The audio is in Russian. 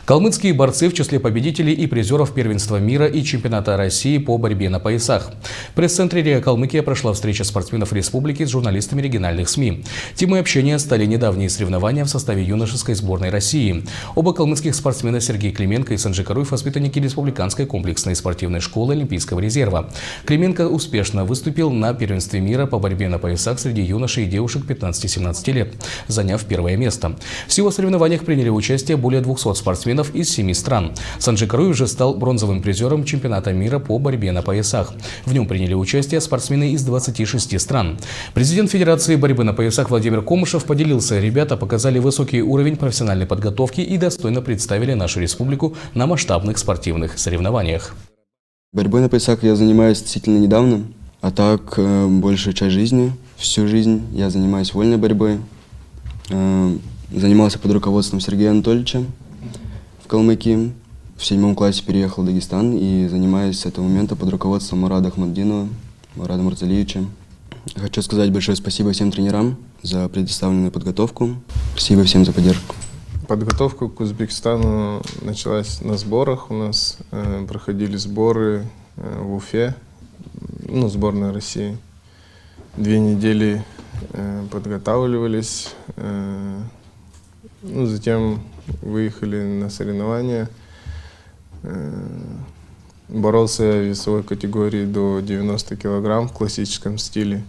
Калмыцкие борцы в числе победителей и призеров первенства мира и чемпионата России по борьбе на поясах. В пресс-центре РИА Калмыкия прошла встреча спортсменов республики с журналистами региональных СМИ. Темой общения стали недавние соревнования в составе юношеской сборной России. Оба калмыцких спортсмена Сергей Клименко и Санжи Каруев – воспитанники Республиканской комплексной спортивной школы Олимпийского резерва. Клименко успешно выступил на первенстве мира по борьбе на поясах среди юношей и девушек 15-17 лет, заняв первое место. Всего в соревнованиях приняли участие более 200 спортсменов из 7 стран. Санжи Каруев же стал бронзовым призером чемпионата мира по борьбе на поясах. В нем приняли участие спортсмены из 26 стран. Президент Федерации борьбы на поясах Владимир Комышев поделился: ребята показали высокий уровень профессиональной подготовки и достойно представили нашу республику на масштабных спортивных соревнованиях. Борьбой на поясах я занимаюсь относительно недавно, а так большую часть жизни, всю жизнь я занимаюсь вольной борьбой. Занимался под руководством Сергея Анатольевича в Калмыкии. В 7 классе переехал в Дагестан и занимаюсь с этого момента под руководством Мурада Ахмаддинова, Мурада Мурзалиевича. Хочу сказать большое спасибо всем тренерам за предоставленную подготовку. Спасибо всем за поддержку. Подготовка к Узбекистану началась на сборах. У нас проходили сборы в Уфе, сборная России. 2 недели подготавливались, затем выехали на соревнования. Боролся в весовой категории до 90 килограмм в классическом стиле.